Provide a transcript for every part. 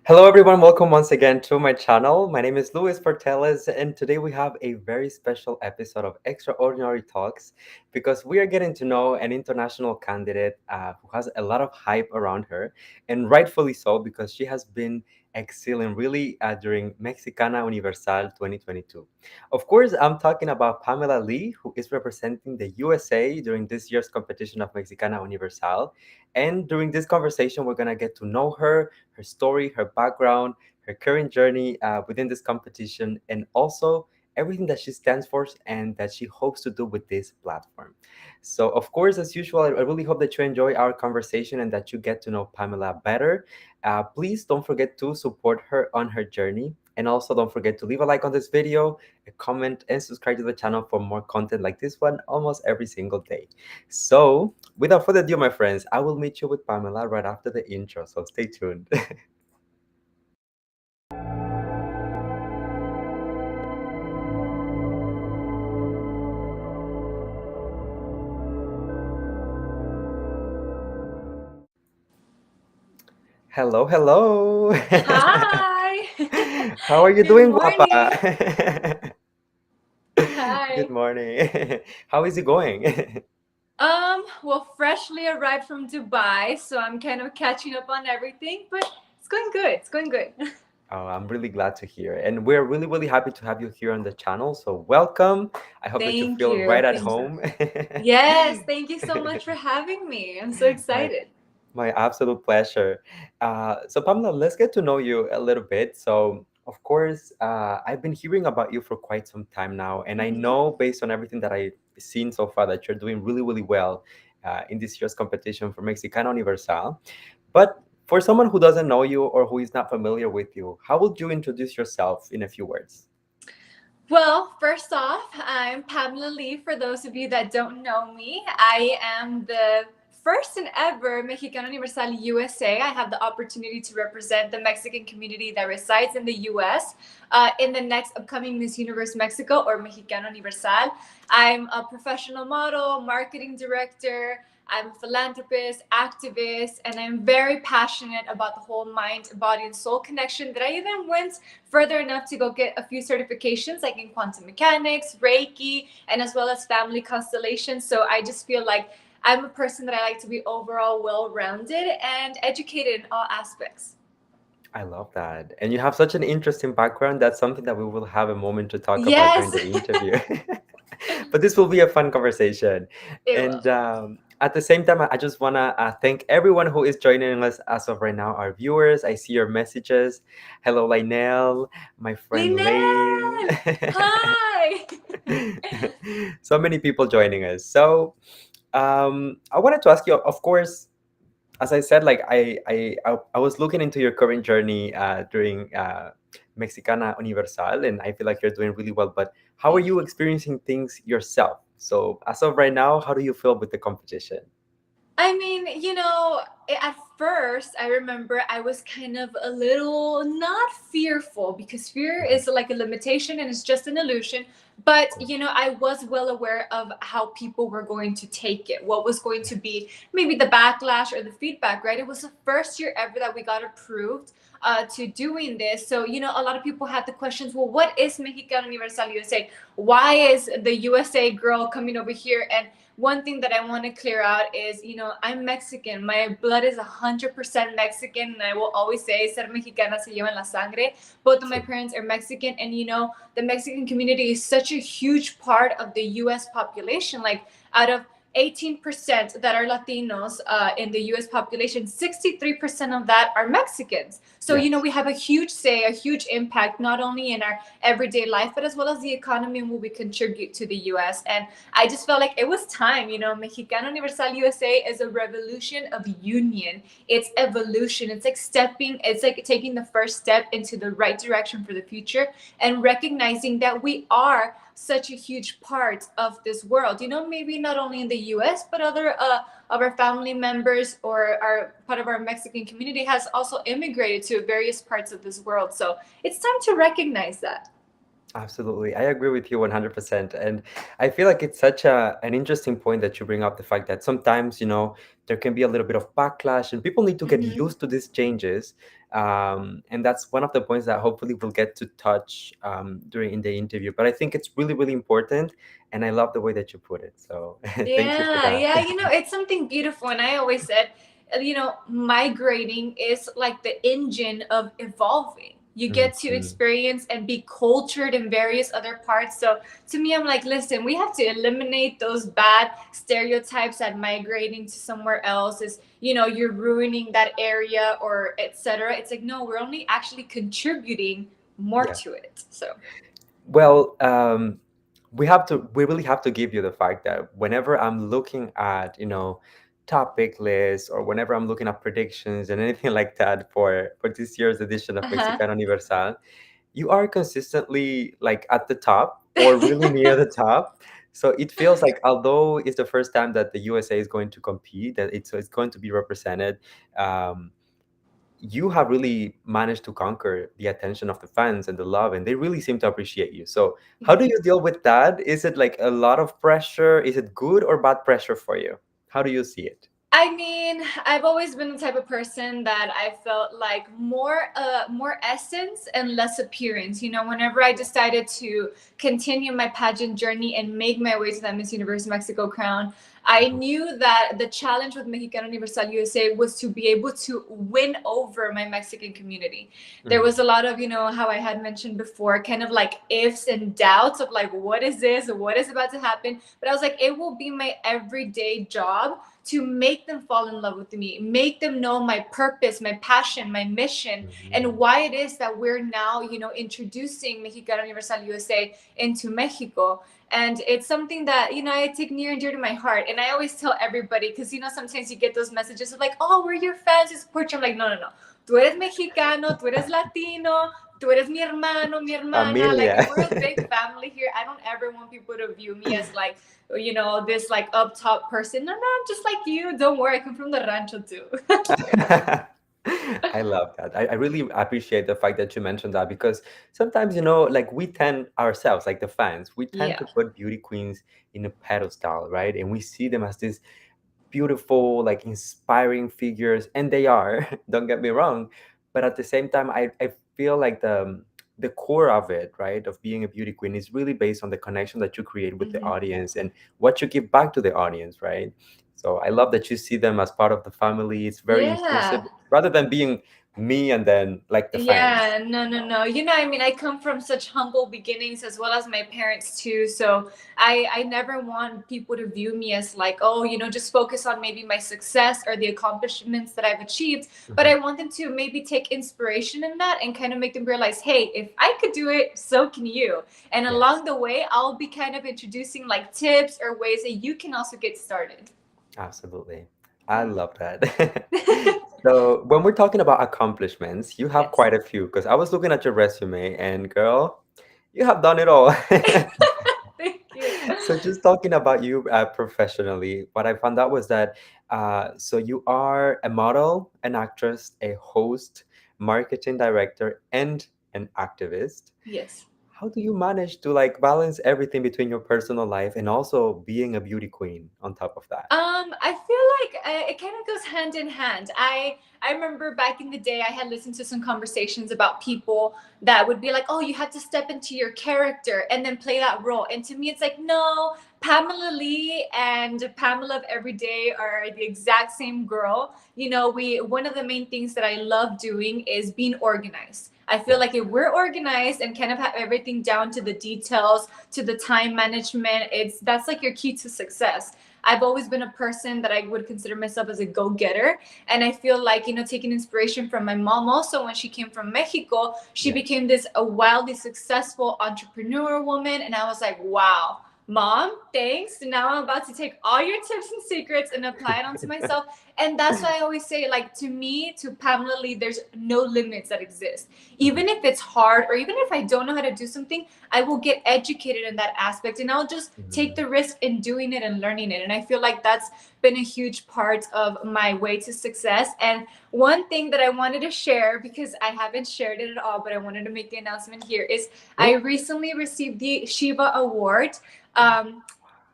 Hello, everyone. Welcome once again to my channel. My name is Luis Porteles, and today we have a very special episode of Extraordinary Talks because we are getting to know an international candidate who has a lot of hype around her, and rightfully so because she has been excelling really during Mexicana Universal 2022. Of course, I'm talking about Pamela Lee, who is representing the USA during this year's competition of Mexicana Universal. And during this conversation, we're going to get to know her story, her background, her current journey within this competition, and also everything that she stands for and that she hopes to do with this platform. So, of course, as usual, I really hope that you enjoy our conversation and that you get to know Pamela better. Please don't forget to support her on her journey. And also, don't forget to leave a like on this video, a comment, and subscribe to the channel for more content like this one almost every single day. So, without further ado, my friends, I will meet you with Pamela right after the intro. So, stay tuned. Hello, hello. Hi. How are you Good doing, guapa? morning. Good Hi. morning. How is it going? Well, freshly arrived from Dubai, so I'm kind of catching up on everything, but it's going good. It's going good. Oh, I'm really glad to hear. And we're really, really happy to have you here on the channel. So, welcome. I hope that you Thank feel you. right at Thank you. home. Yes, thank you so much for having me. I'm so My excited. My absolute pleasure. So, Pamela, let's get to know you a little bit. So, of course, I've been hearing about you for quite some time now, and I Mhm. know based on everything that I've seen so far that you're doing really, really well in this year's competition for Mexicana Universal. But for someone who doesn't know you or who is not familiar with you, how would you introduce yourself in a few words? Well, first off, I'm Pamela Lee. For those of you that don't know me, I am the first and ever Mexicana Universal USA. I have the opportunity to represent the Mexican community that resides in the US in the next upcoming Miss Universe Mexico or Mexicana Universal. I'm a professional model, marketing director. I'm a philanthropist, activist, and I'm very passionate about the whole mind, body, and soul connection that I even went further enough to go get a few certifications like in quantum mechanics, Reiki, and as well as family constellations. So I just feel like I'm a person that I like to be overall well rounded and educated in all aspects. I love that. And you have such an interesting background. That's something that we will have a moment to talk about during Yes, the interview. But this will be a fun conversation. it will. And at the same time, I just want to thank everyone who is joining us as of right now, our viewers. I see your messages. Hello, Lionel, my friend Lane. Lynette! Hi! So many people joining us. So I wanted to ask you, of course, as I said, like I was looking into your current journey during Mexicana Universal, and I feel like you're doing really well. But how are Thank you you. experiencing things yourself? So as of right now, how do you feel with the competition? I mean, at first, I remember I was kind of a little not fearful because fear Mhm. is like a limitation and it's just an illusion. But, Of course. I was well aware of how people were going to take it, what was going to be maybe the backlash or the feedback, right? It was the first year ever that we got approved to doing this. So, a lot of people had the questions, well, what is Mexicano Universal USA? Why is the USA girl coming over here? And one thing that I want to clear out is, I'm Mexican. My blood is 100% Mexican, and I will always say, ser mexicana se lleva en la sangre. Both of my Sí. parents are Mexican, and the Mexican community is such a huge part of the U.S. population. Like, out of 18% that are Latinos in the US population, 63% of that are Mexicans. So, Yes. we have a huge say, a huge impact, not only in our everyday life, but as well as the economy and what we contribute to the US. And I just felt like it was time. Mexicano Universal USA is a revolution of union. It's evolution. It's like taking the first step into the right direction for the future and recognizing that we are such a huge part of this world. You know, maybe not only in the US, but other of our family members or our part of our Mexican community has also immigrated to various parts of this world. So it's time to recognize that. Absolutely. I agree with you 100%. And I feel like it's such an interesting point that you bring up the fact that sometimes, there can be a little bit of backlash and people need to get Hmm. used to these changes. And that's one of the points that hopefully we'll get to touch during in the interview. But I think it's really, really important. And I love the way that you put it. So thank you for Yeah, that. yeah, it's something beautiful. And I always said, migrating is like the engine of evolving. You get to Mhm. experience and be cultured in various other parts. So to me, I'm like, listen, we have to eliminate those bad stereotypes that migrating to somewhere else is, you're ruining that area or etc. It's like, no, we're only actually contributing more Yeah. to it. So, Well, we really have to give you the fact that whenever I'm looking at, topic lists or whenever I'm looking at predictions and anything like that for this year's edition of uh-huh. Mexicano Universal, you are consistently like at the top or really near the top. So it feels like although it's the first time that the USA is going to compete, that it's going to be represented, um, you have really managed to conquer the attention of the fans and the love, and they really seem to appreciate you. So, how do you deal with that? Is it like a lot of pressure? Is it good or bad pressure for you? How do you see it? I mean, I've always been the type of person that I felt like more essence and less appearance. Whenever I decided to continue my pageant journey and make my way to that Miss Universe Mexico crown, I Mhm, knew that the challenge with Mexicano Universal USA was to be able to win over my Mexican community. There mhm, was a lot of, how I had mentioned before, kind of like ifs and doubts of like, what is this? What is about to happen? But I was like, it will be my everyday job to make them fall in love with me, make them know my purpose, my passion, my mission, and mhm. why it is that we're now, introducing Mexicano Universal USA into Mexico. And it's something that, I take near and dear to my heart. And I always tell everybody, because, sometimes you get those messages of like, oh, we're your fans, you support you. I'm like, no, no, no. Tú eres mexicano, tú eres latino, tú eres mi hermano, mi hermana. Like, Familia. we're a big family here. I don't ever want people to view me as like, this like up top person. No, no, I'm just like you. Don't worry, I come from the rancho too. I love that. I really appreciate the fact that you mentioned that because sometimes, like we tend ourselves, like the fans, we tend Yeah. to put beauty queens in a pedestal, right? And we see them as this beautiful, like inspiring figures, and they are, don't get me wrong. But at the same time, I feel like the core of it, right, of being a beauty queen is really based on the connection that you create with the Hmm. audience and what you give back to the audience, right? So I love that you see them as part of the family. It's very inclusive Yeah. rather than being me and then like the fans. Yeah, no, no, no. I mean, I come from such humble beginnings as well as my parents too. So I never want people to view me as like, oh, just focus on maybe my success or the accomplishments that I've achieved. But Mhm. I want them to maybe take inspiration in that and kind of make them realize, hey, if I could do it, so can you. And Yes, along the way, I'll be kind of introducing like tips or ways that you can also get started. absolutely. I love that. So when we're talking about accomplishments, you have Yes. quite a few because I was looking at your resume and girl, you have done it all. Thank you. So just talking about you professionally, what I found out was that so you are a model, an actress, a host, marketing director, and an activist. Yes. How do you manage to like balance everything between your personal life and also being a beauty queen on top of that? I feel like it kind of goes hand in hand. I remember back in the day, I had listened to some conversations about people that would be like, "Oh, you have to step into your character and then play that role." And to me, it's like, no, Pamela Lee and Pamela of Everyday are the exact same girl. We one of the main things that I love doing is being organized. I feel Yes. like if we're organized and kind of have everything down to the details, to the time management, that's like your key to success. I've always been a person that I would consider myself as a go-getter. And I feel like, taking inspiration from my mom also when she came from Mexico, she Yeah. became this a wildly successful entrepreneur woman. And I was like, wow, Mom, thanks. Now I'm about to take all your tips and secrets and apply it onto myself. And that's why I always say, like, to me, to Pamela Lee, there's no limits that exist. Mhm. Even if it's hard, or even if I don't know how to do something, I will get educated in that aspect and I'll just take Mhm. the risk in doing it and learning it. And I feel like that's been a huge part of my way to success. And one thing that I wanted to share, because I haven't shared it at all, but I wanted to make the announcement here, is I Sure. recently received the Shiva Award. Um,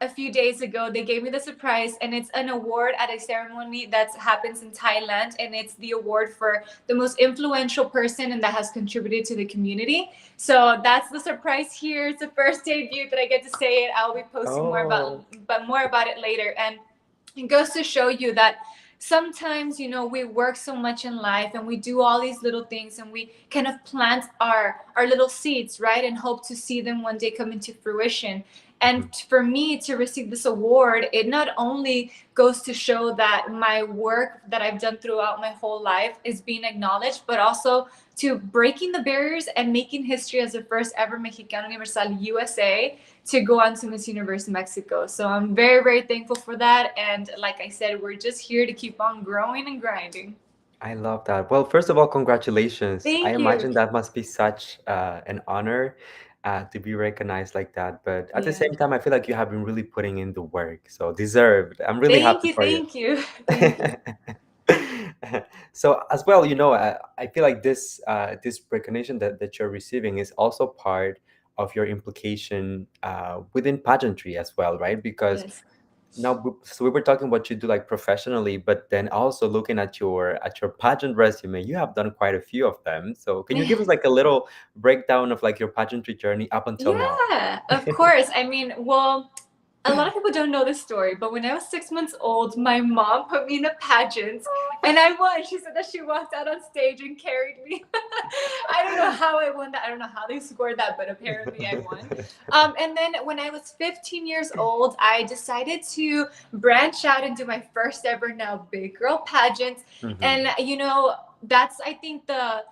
a few days ago they gave me the surprise, and it's an award at a ceremony that happens in Thailand, and it's the award for the most influential person and that has contributed to the community. So that's the surprise here. It's the first debut that I get to say it. I'll be posting more about Oh. it later. And it goes to show you that sometimes, we work so much in life and we do all these little things and we kind of plant our little seeds, right, and hope to see them one day come into fruition. And Mhm. for me to receive this award, it not only goes to show that my work that I've done throughout my whole life is being acknowledged, but also to breaking the barriers and making history as the first ever Mexicano Universal USA to go on to Miss Universe Mexico. So I'm very, very thankful for that. And like I said, we're just here to keep on growing and grinding. I love that. Well, first of all, congratulations. I Thank you. imagine that must be such an honor to be recognized like that. But at the Yeah. same time, I feel like you have been really putting in the work. So deserved. I'm really Thank happy you. for you. Thank you. Thank you. So as well, I feel like this recognition that you're receiving is also part of your implication within pageantry as well, right? Because Yes. now, so we were talking what you do like professionally, but then also looking at your pageant resume, you have done quite a few of them. So can you give us like a little breakdown of like your pageantry journey up until now? Yeah, of course. I mean, well, a lot of people don't know this story, but when I was 6 months old, my mom put me in a pageant and I won. She said that she walked out on stage and carried me. I don't know how I won that. I don't know how they scored that, but apparently I won. And then when I was 15 years old, I decided to branch out and do my first ever now big girl pageant. And, Mhm. that's, I think, the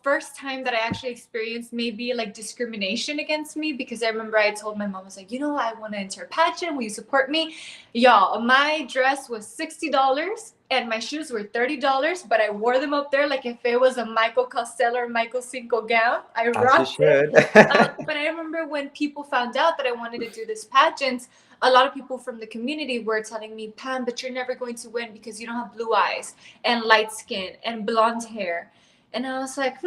first time that I actually experienced maybe like discrimination against me, because I remember I told my mom, I was like, I want to enter a pageant. Will you support me? Y'all, my dress was $60 and my shoes were $30, but I wore them up there like if it was a Michael Costello or Michael Cinco gown. I As you rocked it. should. But I remember when people found out that I wanted to do this pageant, a lot of people from the community were telling me, Pam, but you're never going to win because you don't have blue eyes and light skin and blonde hair. And I was like,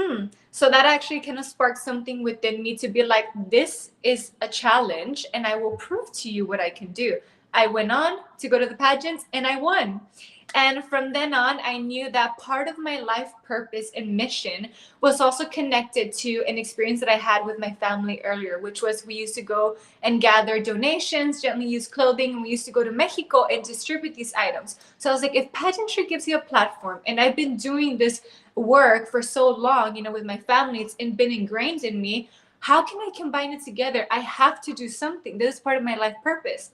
So that actually kind of sparked something within me to be like, this is a challenge and I will prove to you what I can do. I went on to go to the pageants and I won. And from then on, I knew that part of my life purpose and mission was also connected to an experience that I had with my family earlier, which was we used to go and gather donations, gently used clothing, and we used to go to Mexico and distribute these items. So I was like, if pageantry gives you a platform, and I've been doing this work for so long, with my family, it's been ingrained in me. How can I combine it together? I have to do something. This is part of my life purpose.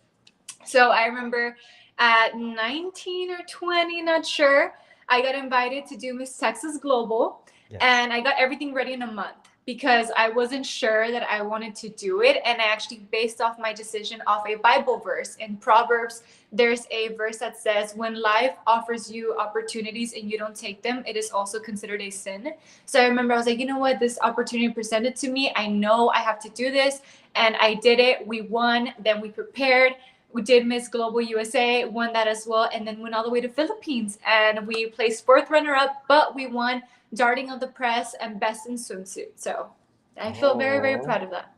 So I remember at 19 or 20, not sure, I got invited to do Miss Texas Global, Yes. and I got everything ready in a month because I wasn't sure that I wanted to do it. And I actually based off my decision off a Bible verse. In Proverbs, there's a verse that says, when life offers you opportunities and you don't take them, it is also considered a sin. So I remember I was like, you know what, this opportunity presented to me, I know I have to do this. And I did it. We won, then we prepared. We did Miss Global USA, won that as well, and then went all the way to Philippines. And we placed fourth runner up, but we won Darting of the Press and Best in Swimsuit. So I feel very, very Oh, proud of that.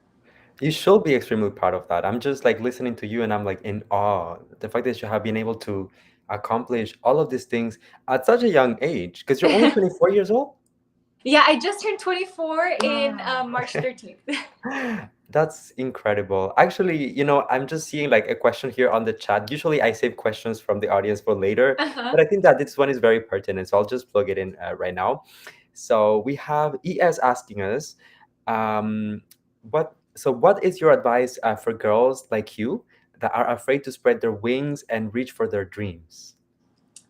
you should be extremely proud of that. I'm just like listening to you and I'm like in awe. The fact that you have been able to accomplish all of these things at such a young age, because you're only 24 years old. Yeah, I just turned 24 in Wow. March 13th. That's incredible. Actually, I'm just seeing like a question here on the chat. Usually I save questions from the audience for later, Uh-huh. but I think that this one is very pertinent. So I'll just plug it in right now. So we have ES asking us, um, what is your advice for girls like you that are afraid to spread their wings and reach for their dreams?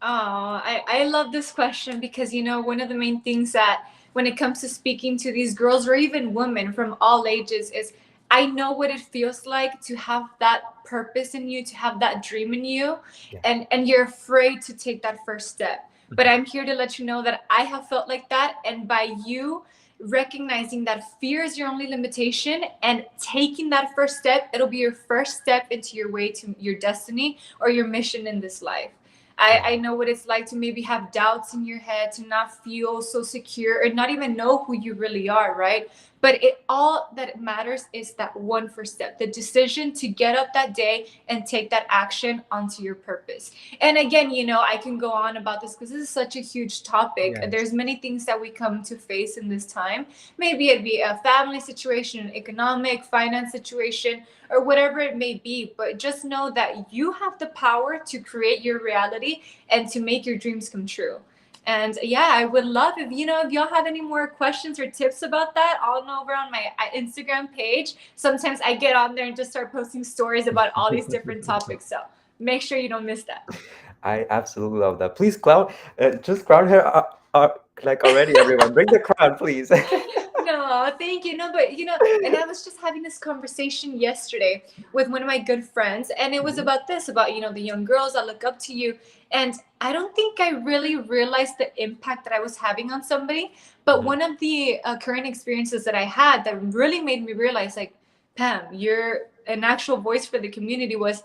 Oh, I love this question because, one of the main things that when it comes to speaking to these girls or even women from all ages is I know what it feels like to have that purpose in you, to have that dream in you, Yeah. and you're afraid to take that first step. But Mhm. I'm here to let you know that I have felt like that, and by you recognizing that fear is your only limitation and taking that first step, it'll be your first step into your way to your destiny or your mission in this life. I Wow. know what it's like to maybe have doubts in your head, to not feel so secure, or not even know who you really are, right? But it all that matters is that one first step, the decision to get up that day and take that action onto your purpose. And again, I can go on about this because this is such a huge topic. Yes. There's many things that we come to face in this time. Maybe it be a family situation, an economic, finance situation, or whatever it may be. But just know that you have the power to create your reality and to make your dreams come true. And yeah, I would love if y'all have any more questions or tips about that, all over on my Instagram page. Sometimes I get on there and just start posting stories about all these different topics. So make sure you don't miss that. I absolutely love that. Please, crown, just crown her, like already, everyone. Bring the crown, please. No, thank you. No, but and I was just having this conversation yesterday with one of my good friends, and it was Mhm. about this, about the young girls that look up to you. And I don't think I really realized the impact that I was having on somebody. But Mhm. one of the current experiences that I had that really made me realize, like, Pam, you're an actual voice for the community, was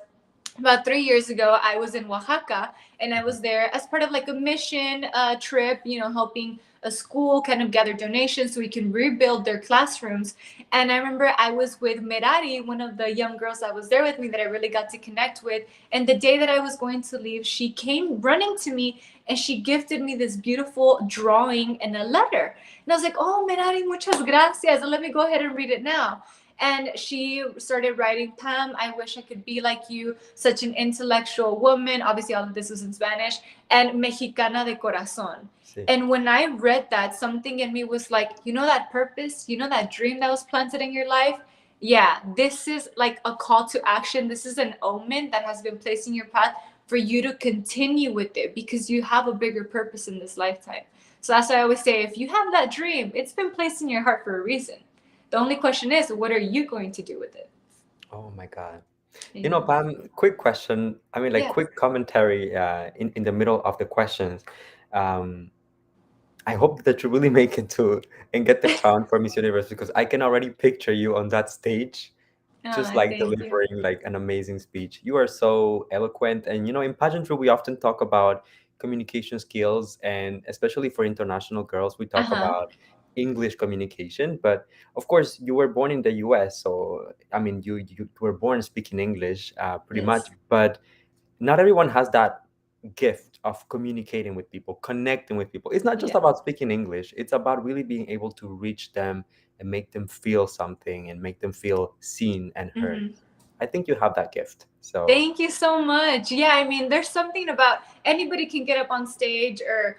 about 3 years ago. I was in Oaxaca, and I Mhm. was there as part of like a mission trip, helping a school kind of gather donations so we can rebuild their classrooms. And I remember I was with Merari, one of the young girls that was there with me that I really got to connect with. And the day that I was going to leave, she came running to me and she gifted me this beautiful drawing and a letter. And I was like, oh, Merari, muchas gracias. Let me go ahead and read it now. And she started writing, Pam, I wish I could be like you, such an intellectual woman. Obviously, all of this was in Spanish, and Mexicana de corazón. Sí. And when I read that, something in me was like, that purpose, that dream that was planted in your life. Yeah, this is like a call to action. This is an omen that has been placed in your path for you to continue with it because you have a bigger purpose in this lifetime. So that's why I always say, if you have that dream, it's been placed in your heart for a reason. The only question is, what are you going to do with it? Oh my God. Yeah. Pam, quick question. I mean, like Yes. quick commentary in the middle of the questions. Um, I hope that you really make it to and get the crown for Miss Universe because I can already picture you on that stage, just Oh, like thank you. delivering like an amazing speech. You are so eloquent, and in pageantry we often talk about communication skills, and especially for international girls, we Uh talk huh. about English communication. But of course, you were born in the U.S., so I mean, you were born speaking English, pretty much. Yes. But not everyone has that gift of communicating with people, connecting with people. It's not just Yeah. about speaking English, it's about really being able to reach them and make them feel something and make them feel seen and heard. Mm-hmm. I think you have that gift. So, Thank you so much. Yeah, I mean, there's something about anybody can get up on stage or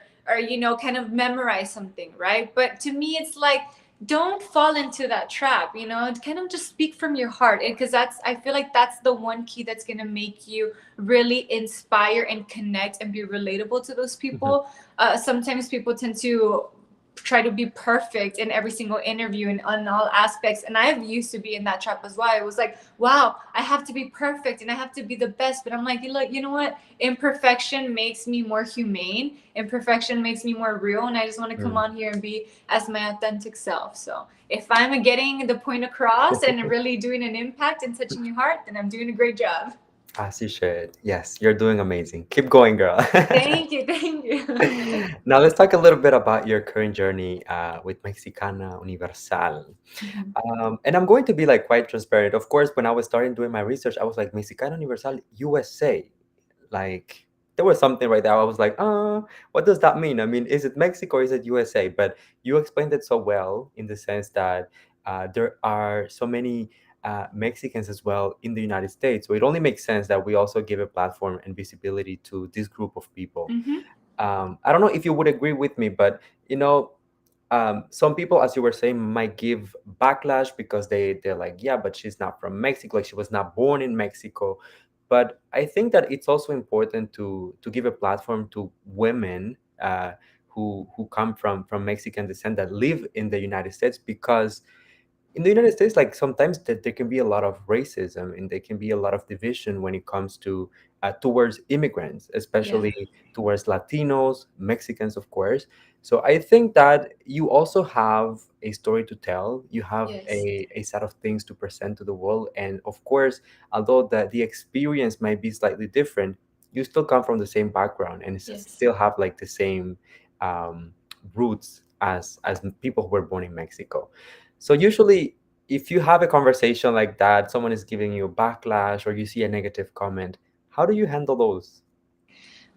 kind of memorize something, right? But to me, it's like don't fall into that trap. Kind of just speak from your heart, because I feel like that's the one key that's gonna make you really inspire and connect and be relatable to those mhm. people. Sometimes people tend to try to be perfect in every single interview and on all aspects, and I've used to be in that trap as well. I was like, wow, I have to be perfect and I have to be the best. But I'm like, look, you know what? Imperfection makes me more humane. Imperfection makes me more real. And I just want to come Mm. on here and be as my authentic self. So if I'm getting the point across and really doing an impact and touching your heart, then I'm doing a great job. As you should. Yes, you're doing amazing. Keep going, girl. Thank you. Thank you. Now, let's talk a little bit about your current journey with Mexicana Universal. And I'm going to be like quite transparent. Of course, when I was starting doing my research, I was like, Mexicana Universal USA. Like, there was something right there. I was like, what does that mean? I mean, is it Mexico or is it USA? But you explained it so well in the sense that there are so many Mexicans as well in the United States. So it only makes sense that we also give a platform and visibility to this group of people. Hmm. I don't know if you would agree with me, but you know, some people, as you were saying, might give backlash because they're like, yeah, but she's not from Mexico, like she was not born in Mexico. But I think that it's also important to give a platform to women who come from Mexican descent that live in the United States, because in the United States, like sometimes there can be a lot of racism and there can be a lot of division when it comes to towards immigrants, Yeah. especially towards Latinos, Mexicans, of course. So I think that you also have a story to tell. You have Yes. a set of things to present to the world, and of course, although the experience might be slightly different, you still come from the same background and Yes. still have like the same um, roots as people who were born in Mexico. So usually, if you have a conversation like that, someone is giving you a backlash or you see a negative comment, how do you handle those?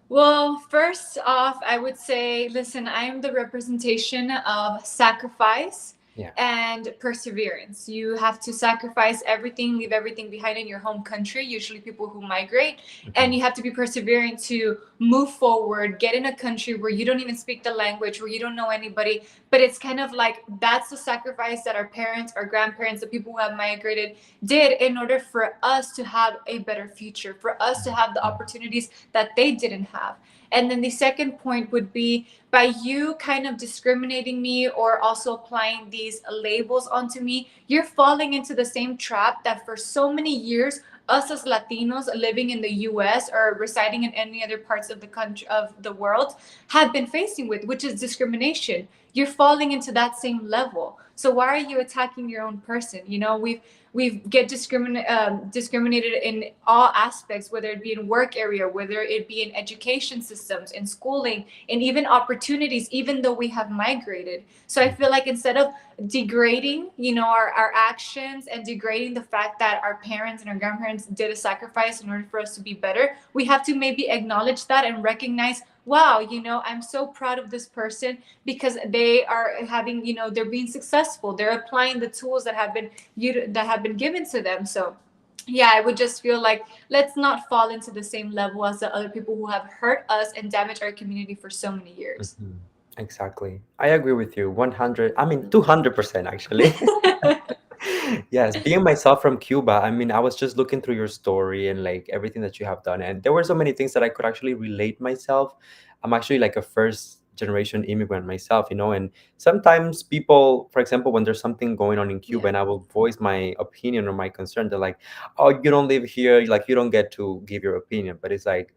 Well, first off, I would say, listen, I am the representation of sacrifice Yeah. and perseverance. You have to sacrifice everything, leave everything behind in your home country, usually people who migrate, and Mhm. you have to be persevering to move forward, get in a country where you don't even speak the language, where you don't know anybody. But it's kind of like that's the sacrifice that our parents, our grandparents, the people who have migrated did in order for us to have a better future, for us to have the Mhm. opportunities that they didn't have. And then the second point would be by you kind of discriminating me or also applying these labels onto me, you're falling into the same trap that for so many years us as Latinos living in the US or residing in any other parts of the country of the world have been facing with, which is discrimination. You're falling into that same level. So why are you attacking your own person? You know, we've get discriminated in all aspects, whether it be in work area, whether it be in education systems, in schooling, and even opportunities, even though we have migrated. So I feel like instead of degrading, you know, our actions and degrading the fact that our parents and our grandparents did a sacrifice in order for us to be better, we have to maybe acknowledge that and recognize, wow, you know, I'm so proud of this person because they are having, you know, they're being successful, they're applying the tools that have been that have been given to them. So yeah, I would just feel like let's not fall into the same level as the other people who have hurt us and damaged our community for so many years. Mhm. Exactly. I agree with you 100, I mean 200% actually. Yes, being myself from Cuba, I mean, I was just looking through your story and like everything that you have done, and there were so many things that I could actually relate myself. I'm actually like a first generation immigrant myself, you know, and sometimes people, for example, when there's something going on in Cuba Yeah. and I will voice my opinion or my concern, they're like, "Oh, you don't live here, like you don't get to give your opinion." But it's like,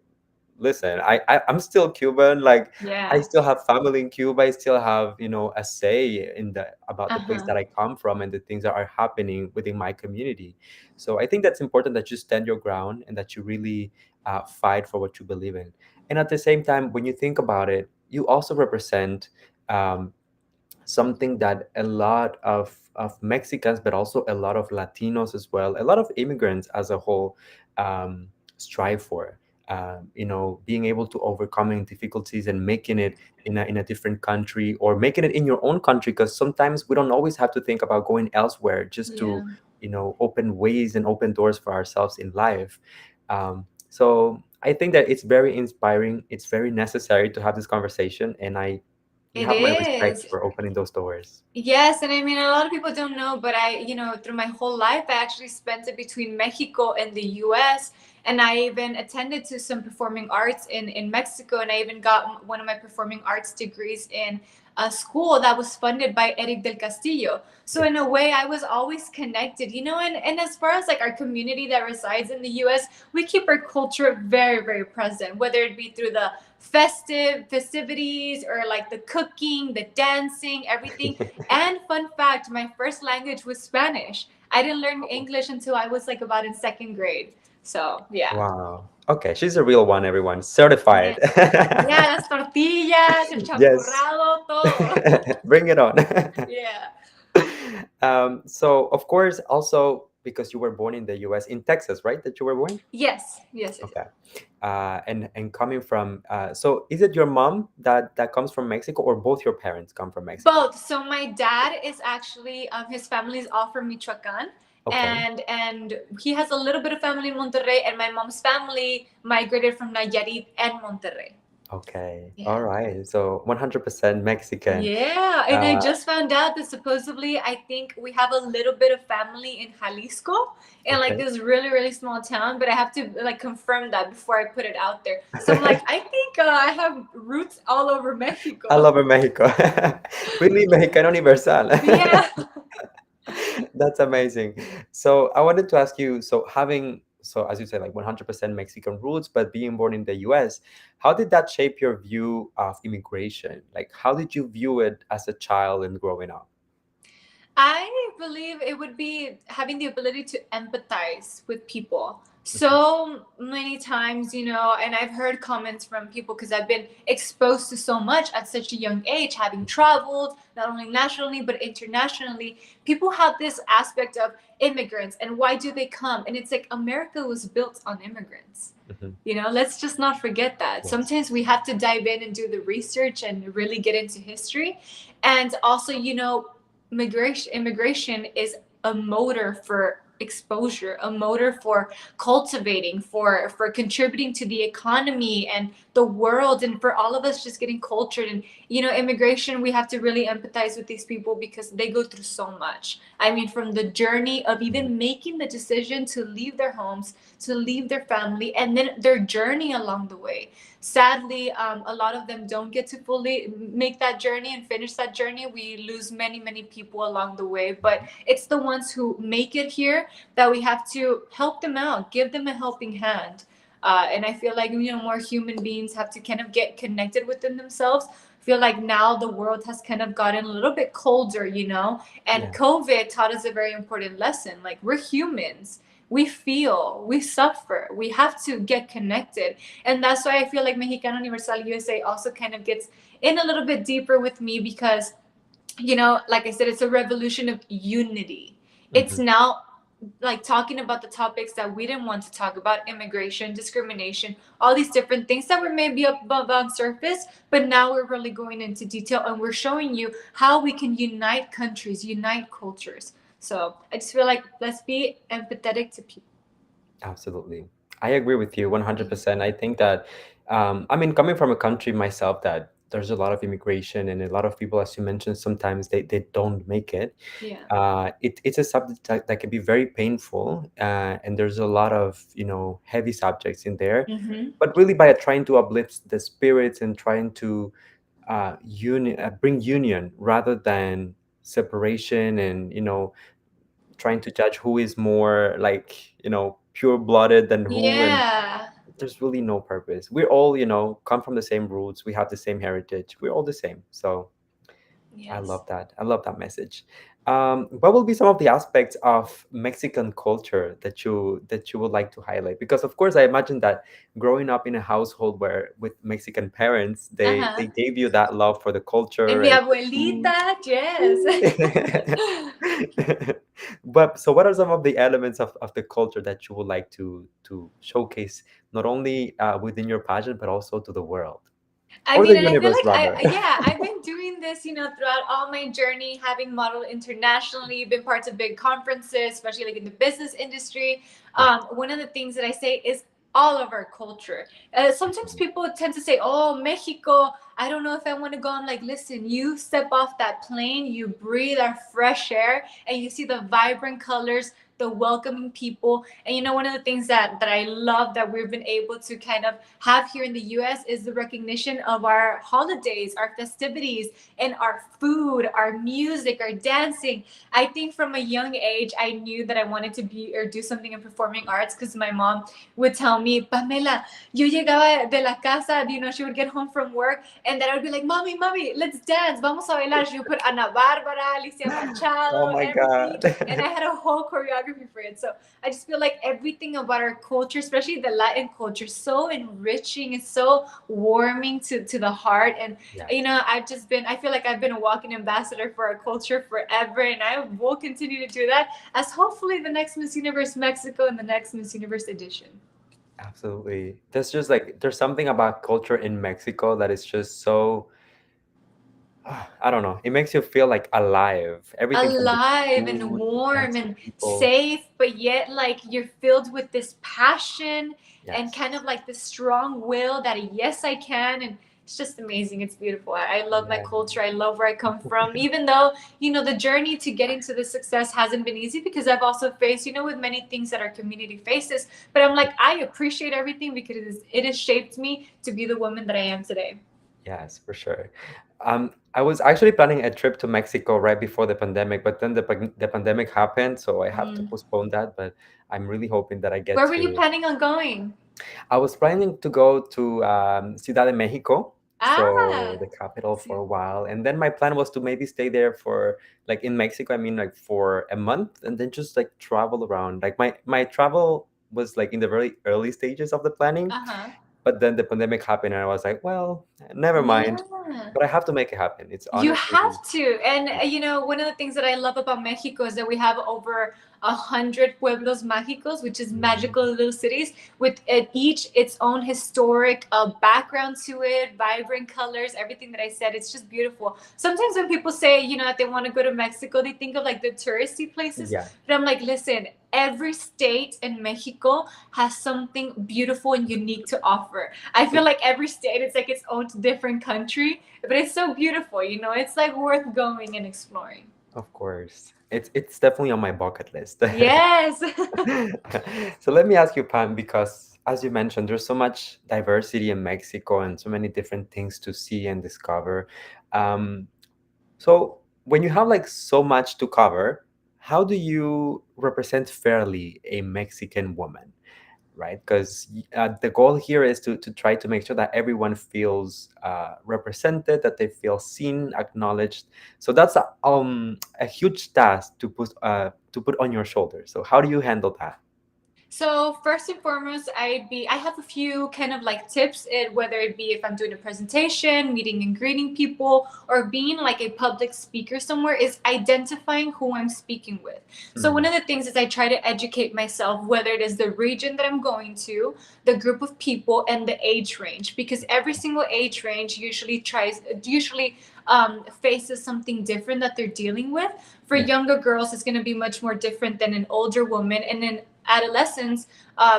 listen, I'm still Cuban. Like I Yeah. still have family in Cuba. I still have, you know, a say in the about the place Uh-huh. that I come from and the things that are happening within my community. So I think that's important that you stand your ground and that you really fight for what you believe in. And at the same time, when you think about it, you also represent um, something that a lot of Mexicans, but also a lot of Latinos as well, a lot of immigrants as a whole strive for. You know, being able to overcoming difficulties and making it in a different country or making it in your own country, because sometimes we don't always have to think about going elsewhere just to, Yeah. you know, open ways and open doors for ourselves in life. So I think that it's very inspiring. It's very necessary to have this conversation, and you It have my respect is. for opening those doors. Yes, and I mean, a lot of people don't know, but I, you know, through my whole life, I actually spent it between Mexico and the US. And I even attended to some performing arts in Mexico. And I even got one of my performing arts degrees in a school that was funded by Eric del Castillo. So, Yeah. in a way, I was always connected, you know, and as far as like our community that resides in the US, we keep our culture very, very present, whether it be through the festivities or like the cooking, the dancing, everything. And fun fact, my first language was Spanish. I didn't learn English until I was like about in second grade. So yeah. Wow. Okay, she's a real one, everyone. Yeah. Certified. Yeah, las tortillas, el Yes. champurrado, todo. Bring it on. Yeah. So of course, also because you were born in the US, in Texas, right? That you were born? Yes. Yes. Yes. Okay. And coming from so is it your mom that comes from Mexico, or both your parents come from Mexico? Both. So my dad is actually his family is all from Michoacan, Okay. and he has a little bit of family in Monterrey, and my mom's family migrated from Nayarit and Monterrey. Okay. Yeah. All right. So 100% Mexican. Yeah, and I Uh, just found out that supposedly I think we have a little bit of family in Jalisco in like okay. this really really small town, but I have to like confirm that before I put it out there. So I'm like, I think I have roots all over I Mexico. love Mexico. Really Mexicano Universal. Yeah. That's amazing. So I wanted to ask you, so having, so as you say, like 100% Mexican roots, but being born in the US, how did that shape your view of immigration? Like, how did you view it as a child and growing up? I believe it would be having the ability to empathize with people. Mhm. So many times, and I've heard comments from people because I've been exposed to so much at such a young age, having traveled not only nationally but internationally. People have this aspect of immigrants and why do they come? And it's like America was built on immigrants. Mhm. Let's just not forget that. Yes. Sometimes we have to dive in and do the research and really get into history. And also, immigration is a motor for exposure, a motor for cultivating, for contributing to the economy and the world, and for all of us just getting cultured. And immigration, we have to really empathize with these people because they go through so much. I mean, from the journey of Mhm. even making the decision to leave their homes, to leave their family, and then their journey along the way. Sadly, a lot of them don't get to fully make that journey and finish that journey. We lose many, many people along the way, but it's the ones who make it here that we have to help them out, give them a helping hand. And I feel like more human beings have to kind of get connected within themselves. I feel like now the world has kind of gotten a little bit colder, and Yeah. COVID taught us a very important lesson. Like, we're humans, we feel, we suffer, we have to get connected. And that's why I feel like Mexicano Universal USA also kind of gets in a little bit deeper with me because, like I said, it's a revolution of unity. It's Mhm. now like talking about the topics that we didn't want to talk about: immigration, discrimination, all these different things that were maybe up above on surface, but now we're really going into detail and we're showing you how we can unite countries, unite cultures. So I just feel like let's be empathetic to people. Absolutely. I agree with you 100%. I think that, I mean, coming from a country myself that there's a lot of immigration and a lot of people, as you mentioned, sometimes they don't make it. Yeah. It's a subject that can be very painful, and there's a lot of, heavy subjects in there. Mm-hmm. But really, by trying to uplift the spirits and trying to bring union rather than separation, and trying to judge who is more like pure blooded than who, and Yeah. there's really no purpose. We're all come from the same roots, we have the same heritage, we're all the same. So I Yes. love that. I love that message. What will be some of the aspects of Mexican culture that you would like to highlight? Because of course, I imagine that growing up in a household where with Mexican parents, they Uh-huh. gave you that love for the And culture mi and food. abuelita, yes. But so, what are some of the elements of the culture that you would like to showcase, not only within your pageant, but also to the world I or mean, the and I feel universe, like rather? yeah, I've been doing this, throughout all my journey, having modeled internationally, been parts of big conferences, especially like in the business industry. Yeah. One of the things that I say is all of our culture. Sometimes people tend to say, "Oh, Mexico, I don't know if I want to go." I'm like, listen, you step off that plane, you breathe our fresh air, and you see the vibrant colors, the welcoming people. And one of the things that I love that we've been able to kind of have here in the US is the recognition of our holidays, our festivities, and our food, our music, our dancing. I think from a young age, I knew that I wanted to be or do something in performing arts because my mom would tell me, Pamela, yo llegaba de la casa, she would get home from work, and then I would be like, Mommy, let's dance, vamos a bailar. She would put Ana Barbara, Alicia Oh Machado, my everything, God. and I had a whole choreography for it. So I just feel like everything about our culture, especially the Latin culture, is so enriching. It's so warming to the heart. And Yes. I feel like I've been a walking ambassador for our culture forever, and I will continue to do that as hopefully the next Miss Universe Mexico and the next Miss Universe edition. Absolutely. There's something about culture in Mexico that is just so, I don't know. It makes you feel like alive. Everything from the Alive and food, warm yes, the and people. safe, but yet like you're filled with this passion and Yes. kind of like this strong will that yes, I can. And it's just amazing. It's beautiful. I love my Yeah. culture. I love where I come from, even though, the journey to getting to the success hasn't been easy because I've also faced, with many things that our community faces. But I'm like, I appreciate everything because it has shaped me to be the woman that I am today. Yes, for sure. I was actually planning a trip to Mexico right before the pandemic, but then the pandemic happened, so I have to Mm. postpone that. But I'm really hoping that I get Where were you to. planning on going? I was planning to go to Ciudad de Mexico, so Ah, the capital, for a see. while, and then my plan was to maybe stay there for like in Mexico. I mean, like for a month, and then just like travel around. Like my travel was like in the very early stages of the planning, Uh-huh. but then the pandemic happened, and I was like, well, never mind. Yeah. But I have to make it happen. It's You honestly. have to. And one of the things that I love about Mexico is that we have over 100 pueblos mágicos, which is Mm, magical little cities with each its own historic background to it, vibrant colors, everything that I said. It's just beautiful. Sometimes when people say, that they want to go to Mexico, they think of like the touristy places. yeah, But I'm like, listen, every state in Mexico has something beautiful and unique to offer. I feel like every state is like its own different country, but it's so beautiful. It's like worth going and exploring. of course. It's definitely on my bucket list. Yes. So let me ask you, Pam, because as you mentioned, there's so much diversity in Mexico and so many different things to see and discover. Um, so when you have like so much to cover, how do you represent fairly a Mexican woman? Right? Because the goal here is to try to make sure that everyone feels represented, that they feel seen, acknowledged. So that's a huge task to put on your shoulders. So how do you handle that? So first and foremost, I have a few kind of like tips, whether it be if I'm doing a presentation, meeting and greeting people, or being like a public speaker somewhere, is identifying who I'm speaking with. So one Mm, of the things is I try to educate myself, whether it is the region that I'm going to, the group of people, and the age range, because every single age range usually faces something different that they're dealing with. For yeah. younger girls, it's going to be much more different than an older woman, and then adolescents,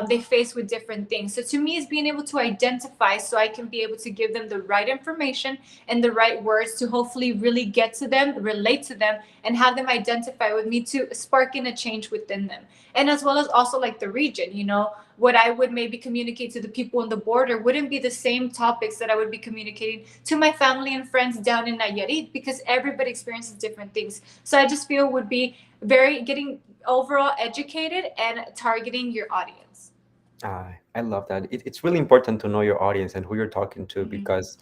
they face with different things. So to me, it's being able to identify so I can be able to give them the right information and the right words to hopefully really get to them, relate to them, and have them identify with me to spark in a change within them. And as well as also like the region, what I would maybe communicate to the people on the border wouldn't be the same topics that I would be communicating to my family and friends down in Nayarit, because everybody experiences different things. So I just feel would be very getting overall educated and targeting your audience. I love that. It's really important to know your audience and who you're talking to, Mhm. because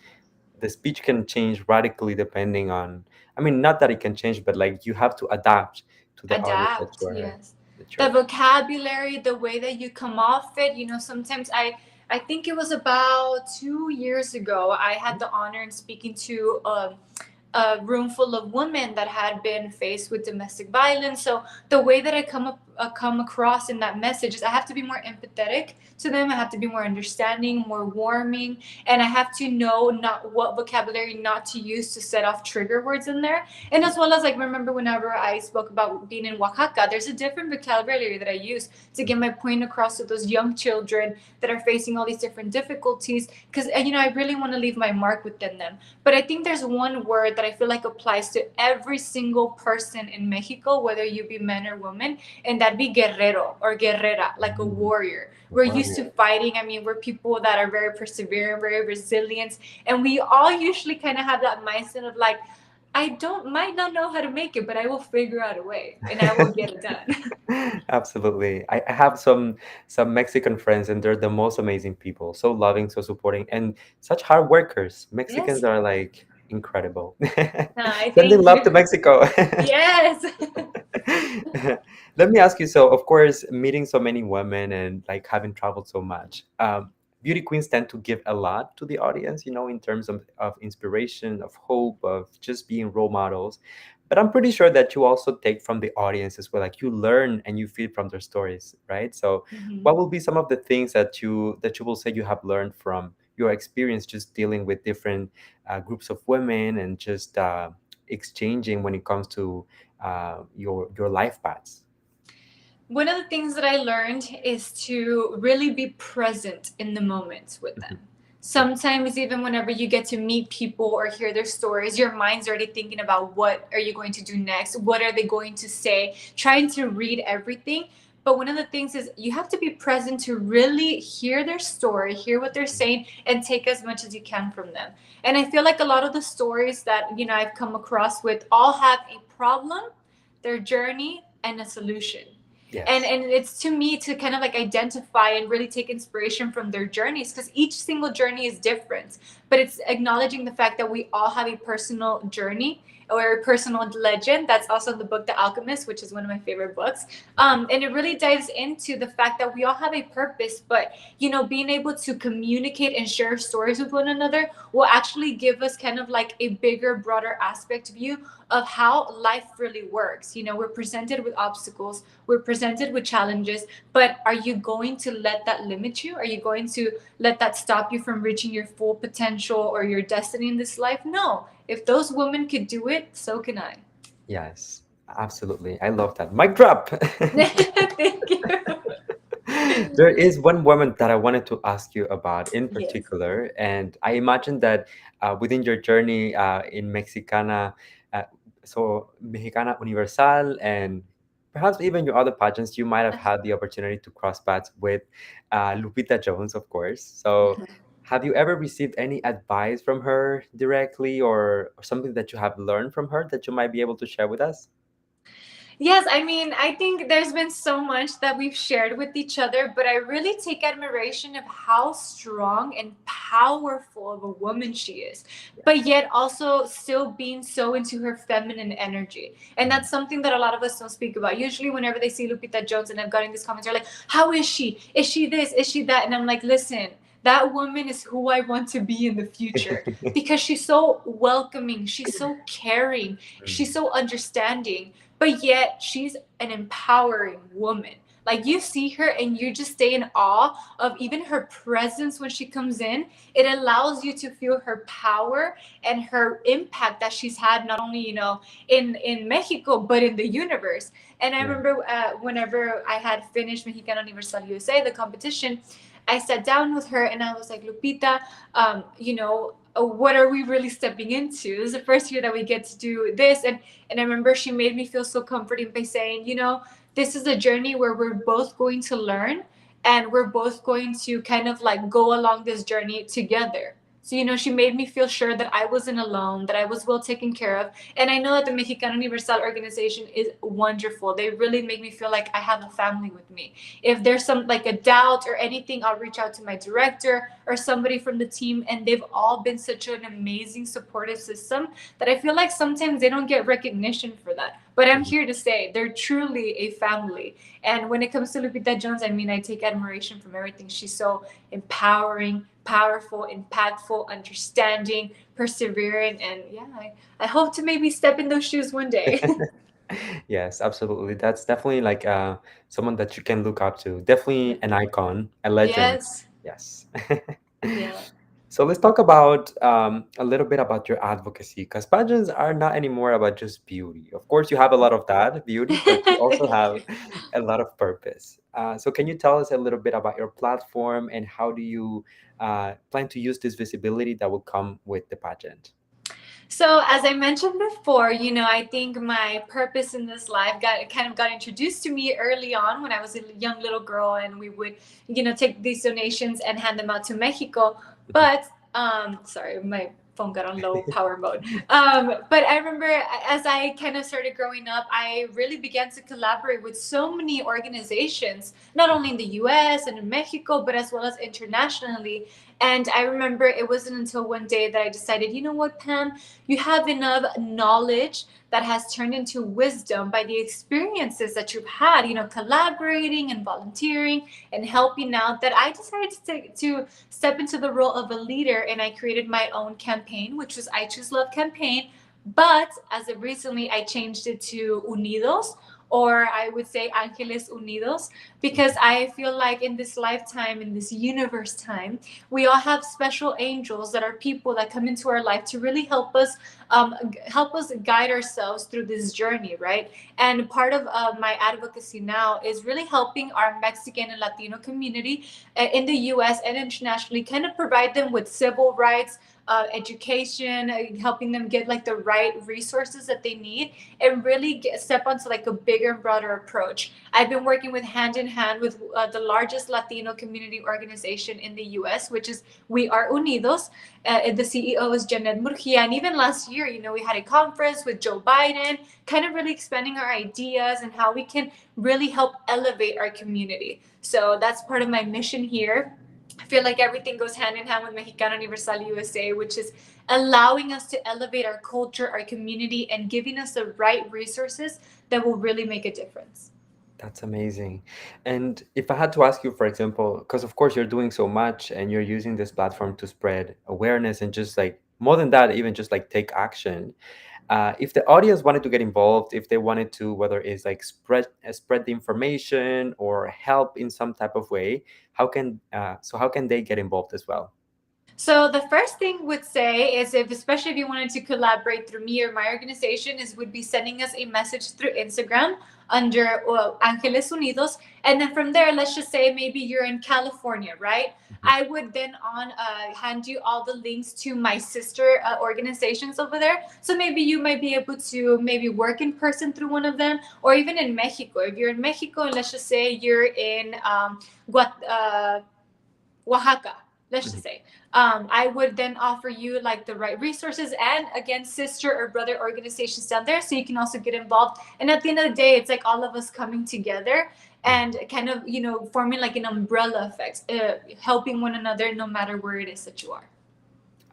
the speech can change radically depending on, I mean, not that it can change, but like you have to adapt to the audience Adapt, yes. that The you're. vocabulary, the way that you come off it, sometimes I think it was about 2 years ago, I had the honor in speaking to a room full of women that had been faced with domestic violence. So the way that I come across in that message is I have to be more empathetic to them. I have to be more understanding, more warming, and I have to know not what vocabulary not to use to set off trigger words in there. And as well as like remember whenever I spoke about being in Oaxaca, there's a different vocabulary that I use to get my point across to those young children that are facing all these different difficulties, because I really want to leave my mark within them. But I think there's one word that I feel like applies to every single person in Mexico, whether you be man or woman, and that'd be guerrero or guerrera, like a Mm, warrior. We're used to warrior. fighting. I mean, we're people that are very persevering, very resilient, and we all usually kind of have that mindset of like, I don't might not know how to make it, but I will figure out a way and I will get it done. Absolutely. I have some Mexican friends, and they're the most amazing people. So loving, so supporting, and such hard workers. Mexicans Yes. are like incredible. I Sending thank love to you. Mexico. Yes. Let me ask you, so of course, meeting so many women and like having traveled so much, beauty queens tend to give a lot to the audience, in terms of inspiration, of hope, of just being role models. But I'm pretty sure that you also take from the audience as well. Like you learn and you feed from their stories, right? So Mhm. what will be some of the things that you will say you have learned from your experience just dealing with different groups of women and just exchanging when it comes to your life paths? One of the things that I learned is to really be present in the moment with them. Mhm. Yeah. Sometimes even whenever you get to meet people or hear their stories, your mind's already thinking about what are you going to do next, what are they going to say, trying to read everything. But one of the things is you have to be present to really hear their story, hear what they're saying, and take as much as you can from them. And I feel like a lot of the stories that I've come across with all have a problem, their journey, and a solution. And Yes. and it's to me to kind of like identify and really take inspiration from their journeys, because each single journey is different. But it's acknowledging the fact that we all have a personal journey or a personal legend. That's also in the book The Alchemist, which is one of my favorite books. And it really dives into the fact that we all have a purpose, but being able to communicate and share stories with one another will actually give us kind of like a bigger, broader aspect view of how life really works. We're presented with obstacles, we're presented with challenges, but are you going to let that limit you? Are you going to let that stop you from reaching your full potential or your destiny in this life? No. If those women could do it, so can I. Yes, absolutely. I love that. Mic drop. Thank you. There is one woman that I wanted to ask you about in Yes. particular, and I imagine that within your journey in Mexicana, uh, so Mexicana Universal, and perhaps even your other pageants, you might have had the opportunity to cross paths with Lupita Jones, of course. So, have you ever received any advice from her directly, or something that you have learned from her that you might be able to share with us? Yes, I mean, I think there's been so much that we've shared with each other, but I really take admiration of how strong and powerful of a woman she is, but yet also still being so into her feminine energy. And Mm. that's something that a lot of us don't speak about. Usually, whenever they see Lupita Jones, and I've gotten these comments, they're like, how is she? Is she this? Is she that? And I'm like, listen, that woman is who I want to be in the future, because she's so welcoming, she's so caring, she's Mm. so understanding, but yet she's an empowering woman. Like, you see her and you just stay in awe of even her presence when she comes in. It allows you to feel her power and her impact that she's had, not only in Mexico, but in the universe. And I Yeah. remember whenever I had finished Mexicana Universal USA, the competition, I sat down with her and I was like, Lupita, what are we really stepping into? This is the first year that we get to do this. And I remember she made me feel so comforting by saying, this is a journey where we're both going to learn, and we're both going to kind of like go along this journey together. So, she made me feel sure that I wasn't alone, that I was well taken care of. And I know that the Mexicana Universal organization is wonderful. They really make me feel like I have a family with me. If there's some like a doubt or anything, I'll reach out to my director or somebody from the team. And they've all been such an amazing supportive system that I feel like sometimes they don't get recognition for that. But I'm Mhm. here to say they're truly a family. And when it comes to Lupita Jones, I mean, I take admiration from everything. She's so empowering, powerful, impactful, understanding, persevering. And yeah, I hope to maybe step in those shoes one day. Yes, absolutely. That's definitely like someone that you can look up to. Definitely an icon, a legend. Yes. Yes. Yeah. So let's talk about a little bit about your advocacy, because pageants are not anymore about just beauty. Of course, you have a lot of that beauty, but you also Thank have you. a lot of purpose. So can you tell us a little bit about your platform and how do you plan to use this visibility that will come with the pageant? So, as I mentioned before, I think my purpose in this life got introduced to me early on when I was a young little girl, and we would, take these donations and hand them out to Mexico. But sorry, my phone got on low power mode. But I remember as I kind of started growing up, I really began to collaborate with so many organizations, not only in the U.S. and in Mexico, but as well as internationally. And I remember it wasn't until one day that I decided, you know what, Pam, you have enough knowledge that has turned into wisdom by the experiences that you've had, collaborating and volunteering and helping out, that I decided to step into the role of a leader. And I created my own campaign, which was I Choose Love campaign. But as of recently, I changed it to Unidos, or I would say Angeles Unidos, because I feel like in this lifetime, in this universe time, we all have special angels that are people that come into our life to really help us guide ourselves through this journey, right? And part of my advocacy now is really helping our Mexican and Latino community in the U.S. and internationally, kind of provide them with civil rights, education, helping them get like the right resources that they need, and really step onto like a bigger and broader approach. I've been working with hand in hand with the largest Latino community organization in the U.S., which is We Are Unidos. The CEO is Janet Murgia, and even last year, we had a conference with Joe Biden, kind of really expanding our ideas and how we can really help elevate our community. So that's part of my mission here. I feel like everything goes hand in hand with Mexicano Universal USA, which is allowing us to elevate our culture, our community, and giving us the right resources that will really make a difference. That's amazing. And if I had to ask you, for example, because of course you're doing so much and you're using this platform to spread awareness and just like more than that, even just like take action. If the audience wanted to get involved, if they wanted to, whether it's like spread the information or help in some type of way, how can they get involved as well? So the first thing would say is, if especially if you wanted to collaborate through me or my organization, is would be sending us a message through Instagram under Angeles Unidos, and then from there, let's just say maybe you're in California, right? Mhm. I would then on hand you all the links to my sister organizations over there. So maybe you might be able to maybe work in person through one of them, or even in Mexico. If you're in Mexico, and let's just say you're in Oaxaca, let's Mhm. just say, I would then offer you like the right resources and again, sister or brother organizations down there, so you can also get involved. And at the end of the day, it's like all of us coming together and kind of forming like an umbrella effect, helping one another no matter where it is that you are.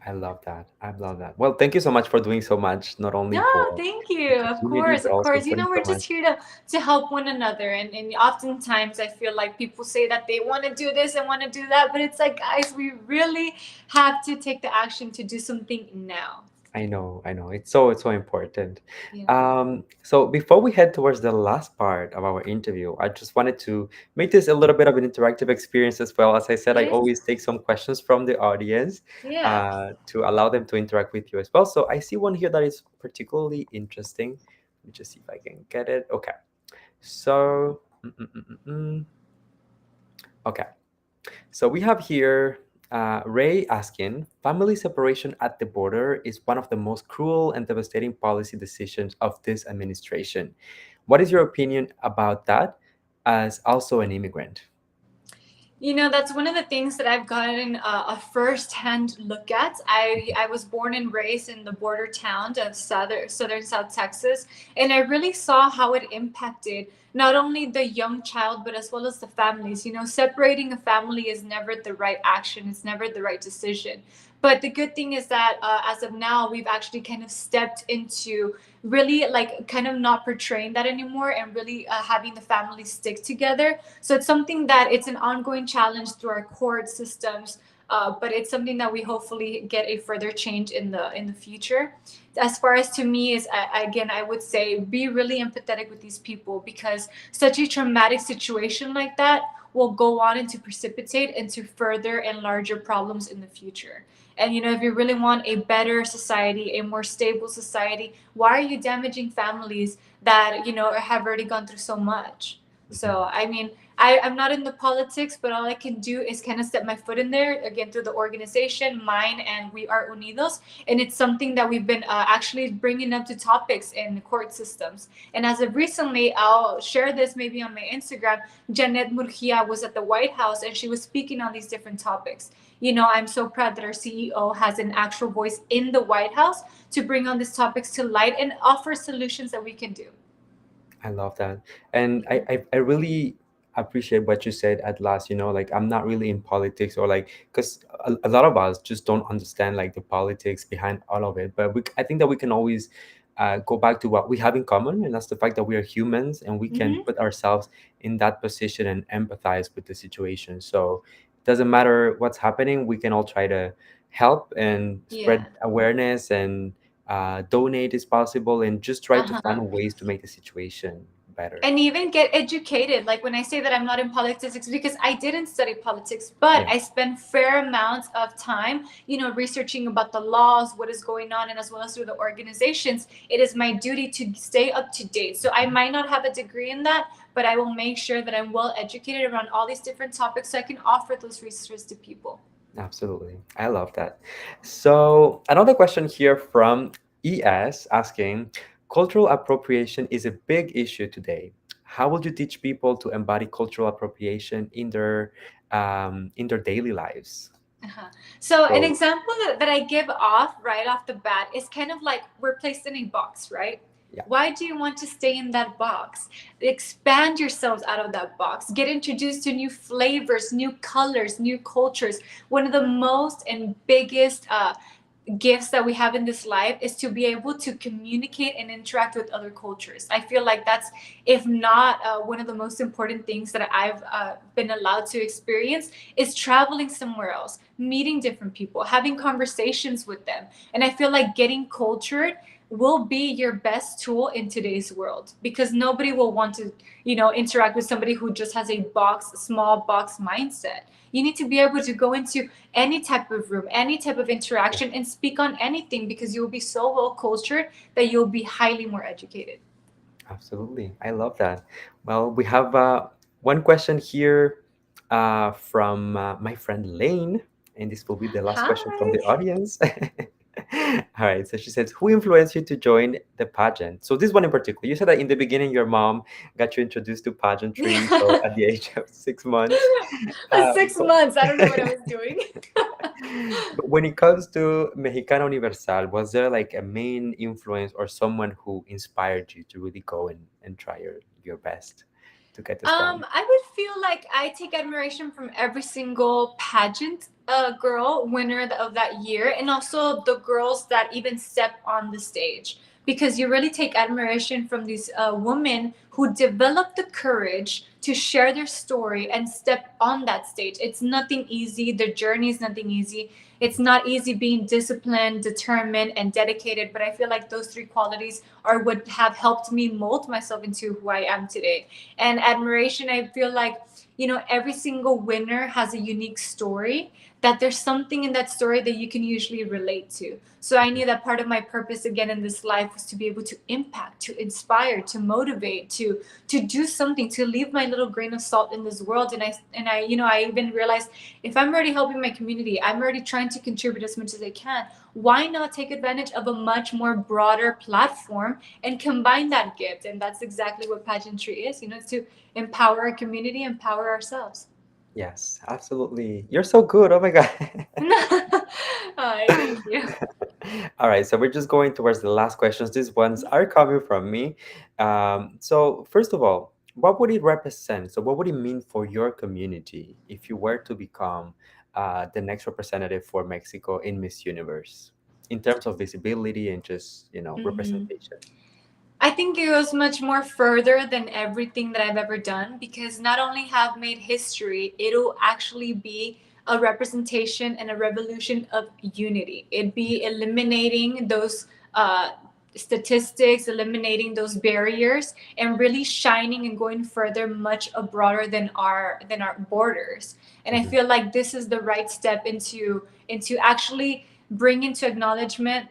I love that. I love that. Well, thank you so much for doing so much, not only No, for thank the you. Of community, course, but of also course. putting We're so much. just here to help one another. And oftentimes I feel like people say that they want to do this and want to do that, but it's like, guys, we really have to take the action to do something now. I know, I know. It's so important. Yeah. So before we head towards the last part of our interview, I just wanted to make this a little bit of an interactive experience as well. As I said, I Okay. always take some questions from the audience Yeah. to allow them to interact with you as well. So I see one here that is particularly interesting. Let me just see if I can get it. Okay. So, okay. So we have here Ray asking, family separation at the border is one of the most cruel and devastating policy decisions of this administration. What is your opinion about that as also an immigrant? That's one of the things that I've gotten a first-hand look at. I was born and raised in the border town of southern South Texas, and I really saw how it impacted not only the young child but as well as the families. Separating a family is never the right action. It's never the right decision. But the good thing is that as of now, we've actually kind of stepped into really like kind of not portraying that anymore and really having the family stick together. So it's something that it's an ongoing challenge through our court systems, but it's something that we hopefully get a further change in the future. As far as to me is, again, I would say be really empathetic with these people, because such a traumatic situation like that will go on and to precipitate into further and larger problems in the future. And if you really want a better society, a more stable society, why are you damaging families that have already gone through so much? Mhm. So I mean, I'm not in the politics, but all I can do is kind of step my foot in there again through the organization, mine and We Are Unidos, and it's something that we've been actually bringing up to topics in the court systems. And as of recently, I'll share this maybe on my Instagram. Janet Murgia was at the White House and she was speaking on these different topics. I'm so proud that our CEO has an actual voice in the White House to bring on these topics to light and offer solutions that we can do. I love that. And I really appreciate what you said at last, like I'm not really in politics or like, because a lot of us just don't understand like the politics behind all of it. But I think that we can always go back to what we have in common, and that's the fact that we are humans and we can Mm-hmm. put ourselves in that position and empathize with the situation. So it doesn't matter what's happening, we can all try to help and Yeah. spread awareness and donate as possible and just try to Uh-huh. find ways to make the situation better. And even get educated. Like when I say that I'm not in politics, it's because I didn't study politics, but Yeah, I spend fair amounts of time, researching about the laws, what is going on, and as well as through the organizations. It is my duty to stay up to date. So I might not have a degree in that, but I will make sure that I'm well educated around all these different topics so I can offer those resources to people. Absolutely. I love that. So, another question here from ES asking, cultural appropriation is a big issue today. How would you teach people to embody cultural appropriation in their daily lives? Uh-huh. So an So, example that I give off right off the bat is kind of like we're placed in a box, right? yeah. Why do you want to stay in that box? Expand yourselves out of that box. Get introduced to new flavors, new colors, new cultures. One of the most and biggest gifts that we have in this life is to be able to communicate and interact with other cultures. I feel like that's, if not one of the most important things that I've been allowed to experience, is traveling somewhere else, meeting different people, having conversations with them. And I feel like getting cultured will be your best tool in today's world, because nobody will want to, interact with somebody who just has a small box mindset. You need to be able to go into any type of room, any type of interaction, and speak on anything, because you'll be so well cultured that you'll be highly more educated. Absolutely. I love that. Well, we have one question here from my friend Lane, and this will be the last question from the Hi. audience. All right. So she says, who influenced you to join the pageant? So this one in particular, you said that in the beginning your mom got you introduced to pageantry. So at the age of 6 months. Six But months. I don't know what I was doing. but when it comes to Mexicana Universal, was there like a main influence or someone who inspired you to really go and try your best to get this crown? I would feel like I take admiration from every single pageant girl winner of that year, and also the girls that even step on the stage, because you really take admiration from these women who develop the courage to share their story and step on that stage. It's nothing easy. The journey is nothing easy. It's not easy being disciplined, determined, and dedicated. But I feel like those three qualities are what have helped me mold myself into who I am today. And admiration, I feel like, every single winner has a unique story, that there's something in that story that you can usually relate to. So I knew that part of my purpose again in this life was to be able to impact, to inspire, to motivate, to do something, to leave my little grain of salt in this world. And I I even realized, if I'm already helping my community, I'm already trying to contribute as much as I can, why not take advantage of a much more broader platform and combine that gift? And that's exactly what pageantry is. It's to empower our community, empower ourselves. Yes, absolutely. You're so good. Oh my God. Hi, thank you. All right, so we're just going towards the last questions. These ones are coming from me. So first of all, what would it represent? So what would it mean for your community if you were to become the next representative for Mexico in Miss Universe in terms of visibility and just, Mhm. representation? I think it goes much more further than everything that I've ever done, because not only have made history, it'll actually be a representation and a revolution of unity. It'd be eliminating those statistics, eliminating those barriers, and really shining and going further, much broader than our borders. And I Mhm. feel like this is the right step into actually bring into acknowledgement,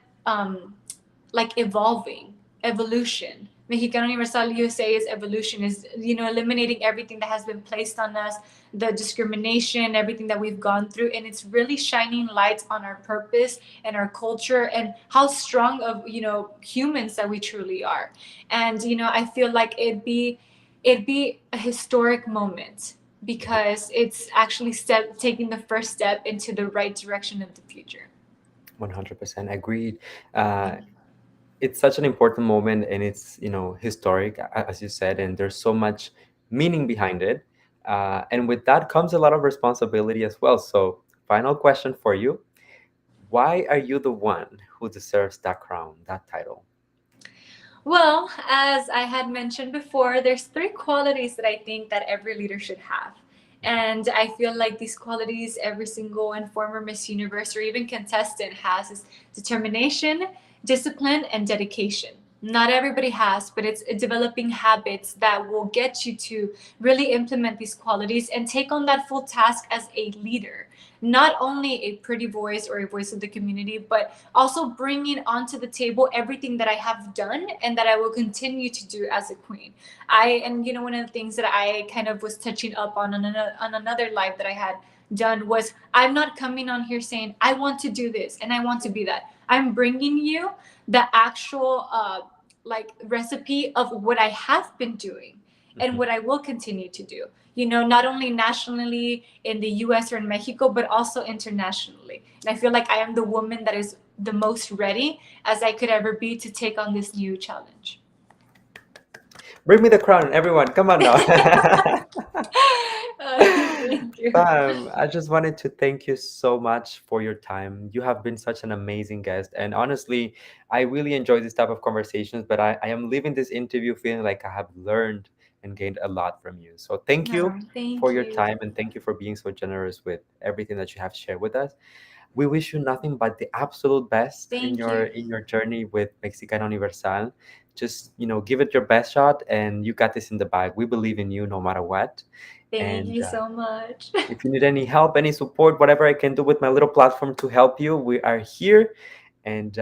like evolution. Mexicano Universal USA is evolution, is eliminating everything that has been placed on us, the discrimination, everything that we've gone through, and it's really shining lights on our purpose and our culture and how strong of humans that we truly are. And I feel like it'd be a historic moment, because it's actually taking the first step into the right direction of the future. 100% agreed. It's such an important moment and it's historic as you said, and there's so much meaning behind it, and with that comes a lot of responsibility as well. So final question for you: why are you the one who deserves that crown, that title? Well, as I had mentioned before, there's three qualities that I think that every leader should have. And I feel like these qualities every single and former Miss Universe or even contestant has is determination, discipline, and dedication. Not everybody has, but it's developing habits that will get you to really implement these qualities and take on that full task as a leader. Not only a pretty voice or a voice of the community, but also bringing onto the table everything that I have done and that I will continue to do as a queen. And one of the things that I kind of was touching up on another live that I had done was, I'm not coming on here saying I want to do this and I want to be that. I'm bringing you the actual like recipe of what I have been doing and Mhm. what I will continue to do. You know, not only nationally in the US or in Mexico, but also internationally. And I feel like I am the woman that is the most ready as I could ever be to take on this new challenge. Bring me the crown, everyone. Come on now. Thank you. I just wanted to thank you so much for your time. You have been such an amazing guest. And honestly, I really enjoy this type of conversations, but I am leaving this interview feeling like I have learned and gained a lot from you. So thank you No, for thank your you. time and thank you for being so generous with everything that you have shared with us. We wish you nothing but the absolute best Thank you. in your journey with Mexicana Universal. Just, give it your best shot and you got this in the bag. We believe in you no matter what. Thank And you so much. if you need any help, any support, whatever I can do with my little platform to help you, we are here. And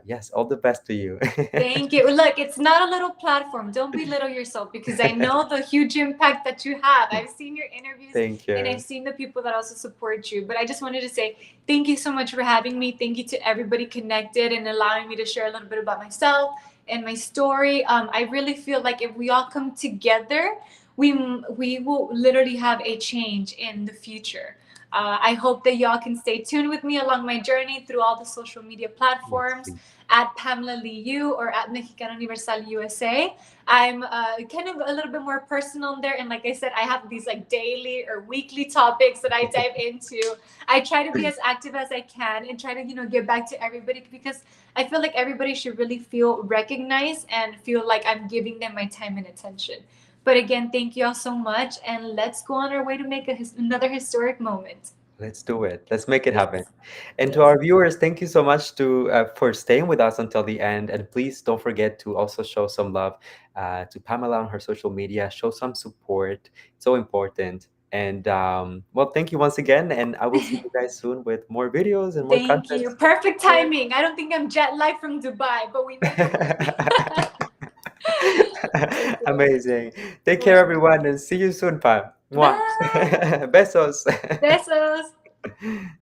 yes, all the best to you. Thank you. Look, it's not a little platform. Don't belittle yourself because I know the huge impact that you have. I've seen your interviews Thank and I've you. seen the people that also support you. But I just wanted to say thank you so much for having me. Thank you to everybody connected and allowing me to share a little bit about myself and my story. I really feel like if we all come together, we will literally have a change in the future. I hope that y'all can stay tuned with me along my journey through all the social media Yes, platforms please. at Pamela Lee U or at Mexicana Universal USA. I'm kind of a little bit more personal there. And like I said, I have these like daily or weekly topics that I dive into. I try to be as active as I can and try to, give back to everybody because I feel like everybody should really feel recognized and feel like I'm giving them my time and attention. But again, thank you all so much. And let's go on our way to make another historic moment. Let's do it. Let's make it happen. Yes. And to Yes. our viewers, thank you so much for staying with us until the end. And please don't forget to also show some love to Pamela on her social media. Show some support. It's so important. And well, thank you once again. And I will see you guys soon with more videos and more Thank content. you. Perfect timing. I don't think I'm jet lagged from Dubai, but we make it work. Okay. Amazing. Take care, Well, everyone, and see you soon, Pam. Mwah. bye. Besos. Besos.